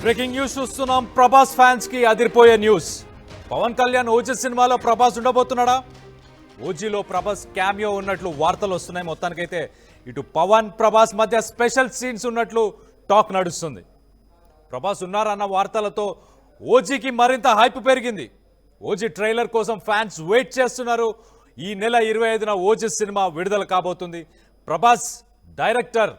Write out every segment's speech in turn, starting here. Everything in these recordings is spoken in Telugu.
బ్రేకింగ్ న్యూస్ చూస్తున్నాం. ప్రభాస్ ఫ్యాన్స్ కి అదిరిపోయే న్యూస్. పవన్ కళ్యాణ్ ఓజీ సినిమాలో ప్రభాస్ ఉండబోతున్నాడా? ఓజీలో ప్రభాస్ క్యామియో ఉన్నట్లు వార్తలు వస్తున్నాయి. మొత్తానికైతే ఇటు పవన్ ప్రభాస్ మధ్య స్పెషల్ సీన్స్ ఉన్నట్లు టాక్ నడుస్తుంది. ప్రభాస్ ఉన్నారన్న వార్తలతో ఓజీకి మరింత హైప్ పెరిగింది. ఓజీ ట్రైలర్ కోసం ఫ్యాన్స్ వెయిట్ చేస్తున్నారు. ఈ నెల 25న ఓజీ సినిమా విడుదల కాబోతుంది. ప్రభాస్ డైరెక్టర్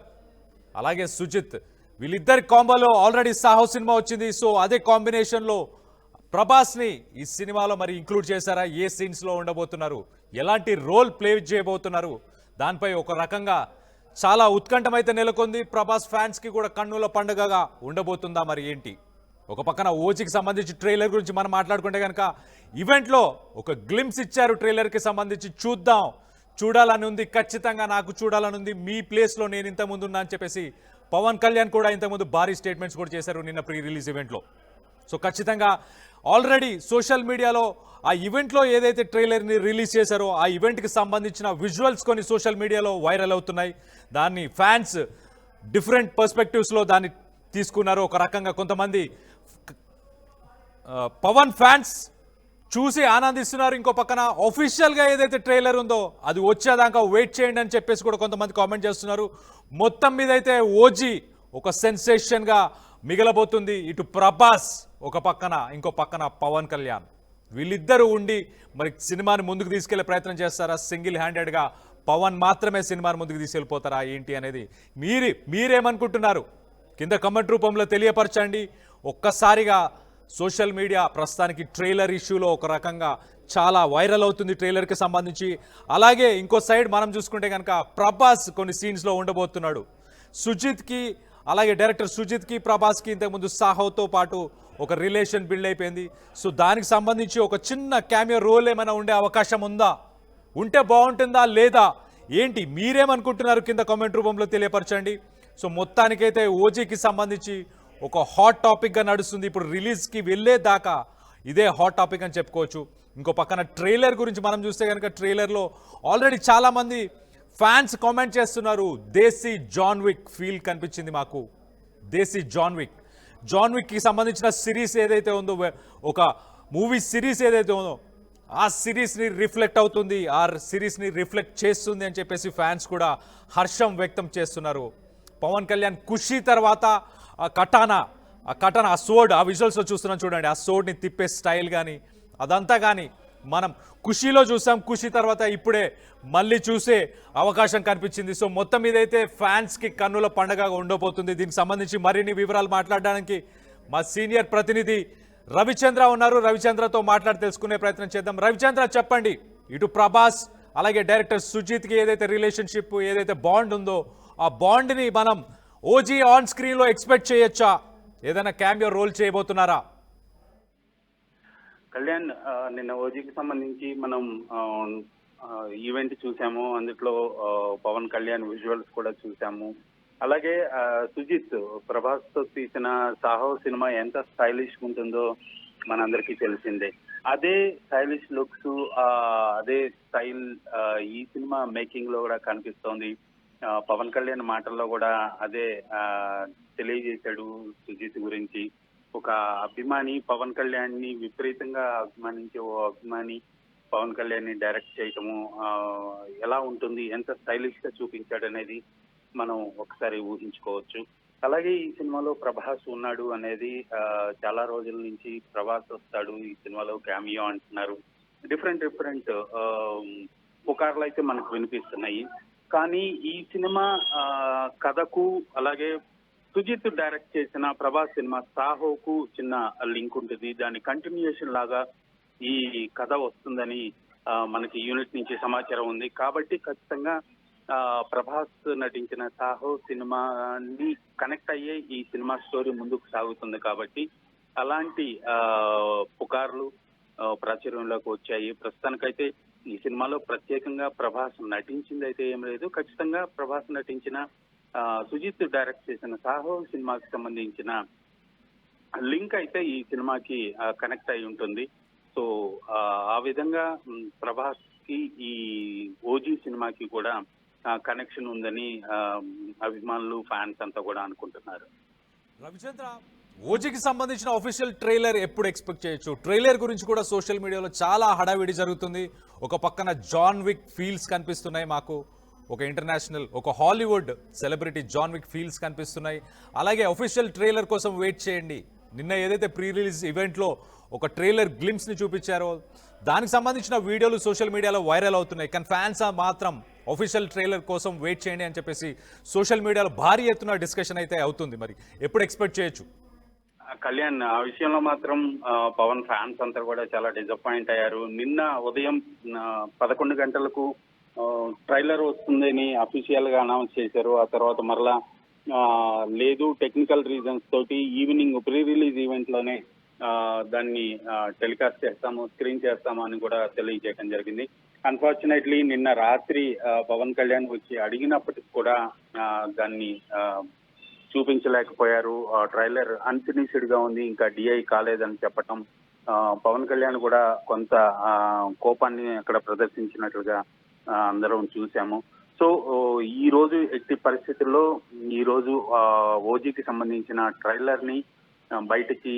అలాగే సుజిత్ వీళ్ళిద్దరి కాంబోలో ఆల్రెడీ సాహో సినిమా వచ్చింది. సో అదే కాంబినేషన్లో ప్రభాస్ని ఈ సినిమాలో మరి ఇంక్లూడ్ చేశారా? ఏ సీన్స్లో ఉండబోతున్నారు, ఎలాంటి రోల్ ప్లే చేయబోతున్నారు, దానిపై ఒక రకంగా చాలా ఉత్కంఠమైతే నెలకొంది. ప్రభాస్ ఫ్యాన్స్కి కూడా కన్నుల పండుగగా ఉండబోతుందా మరి ఏంటి? ఒక పక్కన ఓజీకి సంబంధించి ట్రైలర్ గురించి మనం మాట్లాడుకుంటే కనుక ఈవెంట్లో ఒక గ్లిమ్స్ ఇచ్చారు. ట్రైలర్కి సంబంధించి చూడాలని ఉంది, ఖచ్చితంగా నాకు చూడాలని ఉంది, మీ ప్లేస్లో నేను ఇంతకుముందు ఉన్నా అని చెప్పేసి పవన్ కళ్యాణ్ కూడా ఇంతకుముందు భారీ స్టేట్మెంట్స్ కూడా చేశారు నిన్న ప్రీ రిలీజ్ ఈవెంట్లో. సో ఖచ్చితంగా ఆల్రెడీ సోషల్ మీడియాలో ఆ ఈవెంట్లో ఏదైతే ట్రైలర్ని రిలీజ్ చేశారో ఆ ఈవెంట్కి సంబంధించిన విజువల్స్ కొన్ని సోషల్ మీడియాలో వైరల్ అవుతున్నాయి. దాన్ని ఫ్యాన్స్ డిఫరెంట్ పర్స్పెక్టివ్స్లో దాన్ని తీసుకున్నారు. ఒక రకంగా కొంతమంది పవన్ ఫ్యాన్స్ చూసి ఆనందిస్తున్నారు. ఇంకో పక్కన ఆఫీషియల్గా ఏదైతే ట్రైలర్ ఉందో అది వచ్చేదాకా వెయిట్ చేయండి అని చెప్పేసి కూడా కొంతమంది కామెంట్ చేస్తున్నారు. మొత్తం మీద అయితే ఓజీ ఒక సెన్సేషన్గా మిగలబోతుంది. ఇటు ప్రభాస్ ఒక పక్కన, ఇంకో పక్కన పవన్ కళ్యాణ్, వీళ్ళిద్దరూ ఉండి మరి సినిమాని ముందుకు తీసుకెళ్లే ప్రయత్నం చేస్తారా? సింగిల్ హ్యాండెడ్గా పవన్ మాత్రమే సినిమాని ముందుకు తీసుకెళ్ళిపోతారా ఏంటి అనేది మీరేమనుకుంటున్నారు? కింద కమెంట్ రూపంలో తెలియపరచండి. ఒక్కసారిగా సోషల్ మీడియా ప్రస్తుతానికి ట్రైలర్ ఇష్యూలో ఒక రకంగా చాలా వైరల్ అవుతుంది ట్రైలర్కి సంబంధించి. అలాగే ఇంకో సైడ్ మనం చూసుకుంటే కనుక ప్రభాస్ కొన్ని సీన్స్లో ఉండబోతున్నాడు. సుజిత్కి అలాగే డైరెక్టర్ సుజిత్కి ప్రభాస్కి ఇంతకుముందు సాహోతో పాటు ఒక రిలేషన్ బిల్డ్ అయిపోయింది. సో దానికి సంబంధించి ఒక చిన్న క్యామియో రోల్ ఏమైనా ఉండే అవకాశం ఉందా? ఉంటే బాగుంటుందా లేదా ఏంటి మీరేమనుకుంటున్నారు? కింద కామెంట్ రూపంలో తెలియపరచండి. సో మొత్తానికైతే ఓజీకి సంబంధించి ఒక హాట్ టాపిక్గా నడుస్తుంది. ఇప్పుడు రిలీజ్కి వెళ్ళేదాకా ఇదే హాట్ టాపిక్ అని చెప్పుకోవచ్చు. ఇంకో పక్కన ట్రైలర్ గురించి మనం చూస్తే కనుక ట్రైలర్లో ఆల్రెడీ చాలామంది ఫ్యాన్స్ కామెంట్ చేస్తున్నారు. దేశీ జాన్ విక్ ఫీల్ కనిపించింది మాకు. దేశీ జాన్ విక్కి సంబంధించిన సిరీస్ ఏదైతే ఉందో, ఒక మూవీ సిరీస్ ఏదైతే ఉందో ఆ సిరీస్ని రిఫ్లెక్ట్ అవుతుంది, ఆ సిరీస్ని రిఫ్లెక్ట్ చేస్తుంది అని చెప్పేసి ఫ్యాన్స్ కూడా హర్షం వ్యక్తం చేస్తున్నారు. పవన్ కళ్యాణ్ ఖుషీ తర్వాత ఆ కటానా ఆ సోడ్, ఆ విజువల్స్లో చూస్తున్నాం చూడండి. ఆ సోడ్ని తిప్పే స్టైల్ కానీ అదంతా కానీ మనం ఖుషీలో చూసాం. ఖుషీ తర్వాత ఇప్పుడే మళ్ళీ చూసే అవకాశం కనిపించింది. సో మొత్తం మీదైతే ఫ్యాన్స్కి కన్నుల పండగగా ఉండబోతుంది. దీనికి సంబంధించి మరిన్ని వివరాలు మాట్లాడడానికి మా సీనియర్ ప్రతినిధి రవిచంద్ర ఉన్నారు. రవిచంద్రతో మాట్లాడి తెలుసుకునే ప్రయత్నం చేద్దాం. రవిచంద్ర చెప్పండి, ఇటు ప్రభాస్ అలాగే డైరెక్టర్ సుజిత్కి ఏదైతే రిలేషన్షిప్, ఏదైతే బాండ్ ఉందో ఆ బాండ్ని మనం ఓజీ ఆన్ స్క్రీన్లో ఎక్స్పెక్ట్ చేయొచ్చా? ఏదైనా క్యామియో రోల్ చేయబోతున్నారా? కళ్యాణ్, నిన్న ఓజీకి సంబంధించి మనం ఈవెంట్ చూసాము. అందులో పవన్ కళ్యాణ్ విజువల్స్ కూడా చూసాము. అలాగే సుజిత్ ప్రభాస్ తో తీసిన సాహో సినిమా ఎంత స్టైలిష్ ఉంటుందో మనందరికీ తెలిసిందే. అదే స్టైలిష్ లుక్స్, అదే స్టైల్ ఈ సినిమా మేకింగ్ లో కూడా కనిపిస్తోంది. పవన్ కళ్యాణ్ మాటల్లో కూడా అదే తెలియజేశాడు సుజిత్ గురించి. ఒక అభిమాని పవన్ కళ్యాణ్ ని విపరీతంగా అభిమానించే ఓ అభిమాని పవన్ కళ్యాణ్ ని డైరెక్ట్ చేయటము ఎలా ఉంటుంది, ఎంత స్టైలిష్ గా చూపించాడు అనేది మనం ఒకసారి ఊహించుకోవచ్చు. అలాగే ఈ సినిమాలో ప్రభాస్ ఉన్నాడు అనేది చాలా రోజుల నుంచి ప్రభాస్ వస్తాడు ఈ సినిమాలో క్యామియో అంటున్నారు. డిఫరెంట్ పుకార్లు అయితే మనకు వినిపిస్తున్నాయి. కానీ ఈ సినిమా కథకు అలాగే సుజిత్ డైరెక్ట్ చేసిన ప్రభాస్ సినిమా సాహోకు చిన్న లింక్ ఉంటుంది. దాని కంటిన్యూషన్ లాగా ఈ కథ వస్తుందని మనకి యూనిట్ నుంచి సమాచారం ఉంది. కాబట్టి ఖచ్చితంగా ప్రభాస్ నటించిన సాహో సినిమాని కనెక్ట్ అయ్యే ఈ సినిమా స్టోరీ ముందుకు సాగుతుంది. కాబట్టి అలాంటి పుకార్లు ప్రాచుర్యంలోకి వచ్చాయి. ప్రస్తుతానికైతే ఈ సినిమాలో ప్రత్యేకంగా ప్రభాస్ నటించింది అయితే ఏం లేదు. ఖచ్చితంగా ప్రభాస్ నటించిన సుజిత్ డైరెక్ట్ చేసిన సాహో సినిమాకి సంబంధించిన లింక్ అయితే ఈ సినిమాకి కనెక్ట్ అయి ఉంటుంది. సో ఆ విధంగా ప్రభాస్ కి ఈ ఓజీ సినిమాకి కూడా కనెక్షన్ ఉందని అభిమానులు, ఫ్యాన్స్ అంతా కూడా అనుకుంటున్నారు. రవిచంద్ర, ఓజీకి సంబంధించిన అఫీషియల్ ట్రైలర్ ఎప్పుడు ఎక్స్పెక్ట్ చేయొచ్చు? ట్రైలర్ గురించి కూడా సోషల్ మీడియాలో చాలా హడావిడి జరుగుతుంది. ఒక పక్కన జాన్ విక్ ఫీల్స్ కనిపిస్తున్నాయి మాకు, ఒక ఇంటర్నేషనల్ ఒక Hollywood celebrity John Wick feels కనిపిస్తున్నాయి. అలాగే అఫీషియల్ ట్రైలర్ కోసం వెయిట్ చేయండి. నిన్న ఏదైతే ప్రీ రిలీజ్ ఈవెంట్లో ఒక ట్రైలర్ గ్లిమ్స్ని చూపించారో దానికి సంబంధించిన వీడియోలు సోషల్ మీడియాలో వైరల్ అవుతున్నాయి. కానీ ఫ్యాన్స్ మాత్రం అఫీషియల్ ట్రైలర్ కోసం వెయిట్ చేయండి అని చెప్పేసి సోషల్ మీడియాలో భారీ ఎత్తున డిస్కషన్ అయితే అవుతుంది. మరి ఎప్పుడు ఎక్స్పెక్ట్ చేయొచ్చు? కళ్యాణ్, ఆ విషయంలో మాత్రం పవన్ ఫ్యాన్స్ అంతా కూడా చాలా డిసప్పాయింట్ అయ్యారు. నిన్న ఉదయం 11 గంటలకు ట్రైలర్ వస్తుందని అఫీషియల్ గా అనౌన్స్ చేశారు. ఆ తర్వాత మరలా లేదు, టెక్నికల్ రీజన్స్ తోటి ఈవినింగ్ ప్రీ రిలీజ్ ఈవెంట్ లోనే దాన్ని టెలికాస్ట్ చేస్తాము, స్క్రీన్ చేస్తాము అని కూడా తెలియజేయడం జరిగింది. అన్ఫార్చునేట్లీ నిన్న రాత్రి పవన్ కళ్యాణ్ వచ్చి అడిగినప్పటికి కూడా దాన్ని చూపించలేకపోయారు. ట్రైలర్ అన్ఫినిష్డ్ గా ఉంది, ఇంకా డిఐ కాలేదని చెప్పటం. పవన్ కళ్యాణ్ కూడా కొంత కోపాన్ని అక్కడ ప్రదర్శించినట్లుగా అందరం చూసాము. సో ఈ రోజు ఎట్టి పరిస్థితుల్లో ఈ రోజు ఓజీకి సంబంధించిన ట్రైలర్ ని బయటికి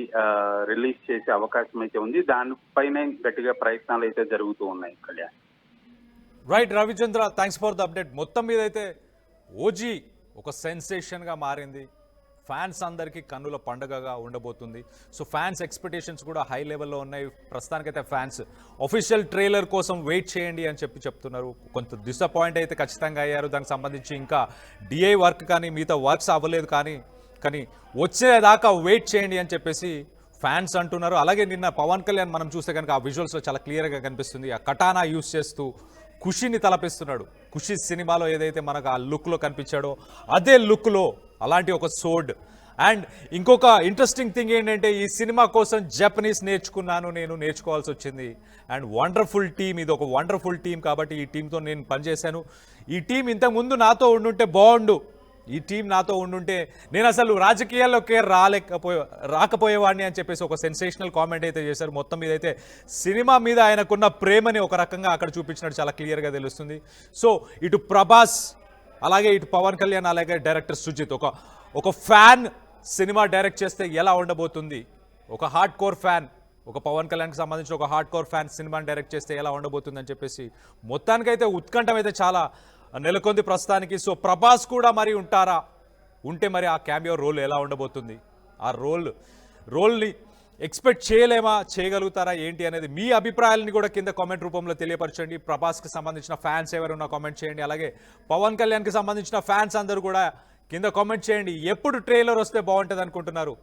రిలీజ్ చేసే అవకాశం అయితే ఉంది. దానిపైనే గట్టిగా ప్రయత్నాలు అయితే జరుగుతూ ఉన్నాయి. Kalyan, right Ravichandra, thanks for the update. మొత్తం మీద అయితే ఓజీ ఒక సెన్సేషన్గా మారింది. ఫ్యాన్స్ అందరికీ కన్నుల పండుగగా ఉండబోతుంది. సో ఫ్యాన్స్ ఎక్స్పెక్టేషన్స్ కూడా హై లెవెల్లో ఉన్నాయి. ప్రస్తుతానికైతే ఫ్యాన్స్ అఫీషియల్ ట్రైలర్ కోసం వెయిట్ చేయండి అని చెప్తున్నారు. కొంత డిసప్పాయింట్ అయితే ఖచ్చితంగా అయ్యారు. దానికి సంబంధించి ఇంకా డిఐ వర్క్ కానీ మిగతా వర్క్స్ అవ్వలేదు, కానీ వచ్చేదాకా వెయిట్ చేయండి అని చెప్పేసి ఫ్యాన్స్ అంటున్నారు. అలాగే నిన్న పవన్ కళ్యాణ్ మనం చూస్తే కనుక ఆ విజువల్స్లో చాలా క్లియర్గా కనిపిస్తుంది. ఆ కటానా యూస్ చేస్తూ ఖుషిని తలపిస్తున్నాడు. ఖుషి సినిమాలో ఏదైతే మనకు ఆ లుక్లో కనిపించాడో అదే లుక్లో అలాంటి ఒక సోడ్. అండ్ ఇంకొక ఇంట్రెస్టింగ్ థింగ్ ఏంటంటే ఈ సినిమా కోసం జపనీస్ నేర్చుకోవాల్సి వచ్చింది. అండ్ వండర్ఫుల్ టీమ్, ఇది ఒక వండర్ఫుల్ టీం కాబట్టి ఈ టీంతో నేను పనిచేశాను. ఈ టీం ఇంతకుముందు నాతో ఉండుంటే బాగుండు, ఈ టీం నాతో ఉండుంటే నేను అసలు రాజకీయాల్లోకే రాకపోయేవాడిని అని చెప్పేసి ఒక సెన్సేషనల్ కామెంట్ అయితే చేశారు. మొత్తం మీద అయితే సినిమా మీద ఆయనకున్న ప్రేమని ఒక రకంగా అక్కడ చూపించినట్టు చాలా క్లియర్గా తెలుస్తుంది. సో ఇటు ప్రభాస్, అలాగే ఇటు పవన్ కళ్యాణ్, అలాగే డైరెక్టర్ సుజిత్, ఒక ఫ్యాన్ సినిమా డైరెక్ట్ చేస్తే ఎలా ఉండబోతుంది, ఒక హార్డ్ కోర్ ఫ్యాన్, ఒక పవన్ కళ్యాణ్కి సంబంధించిన ఒక హార్డ్ కోర్ ఫ్యాన్ సినిమాని డైరెక్ట్ చేస్తే ఎలా ఉండబోతుంది అని చెప్పేసి మొత్తానికైతే ఉత్కంఠం అయితే చాలా నెలకొంది ప్రస్తుతానికి. సో ప్రభాస్ కూడా మరి ఉంటారా, ఉంటే మరి ఆ క్యామియో రోల్ ఎలా ఉండబోతుంది, ఆ రోల్ని ఎక్స్పెక్ట్ చేయగలుగుతారా ఏంటి అనేది మీ అభిప్రాయాలని కూడా కింద కామెంట్ రూపంలో తెలియపరచండి. ప్రభాస్కి సంబంధించిన ఫ్యాన్స్ ఎవరున్నా కామెంట్ చేయండి. అలాగే పవన్ కళ్యాణ్కి సంబంధించిన ఫ్యాన్స్ అందరూ కూడా కింద కామెంట్ చేయండి. ఎప్పుడు ట్రైలర్ వస్తే బాగుంటుంది అనుకుంటున్నారు?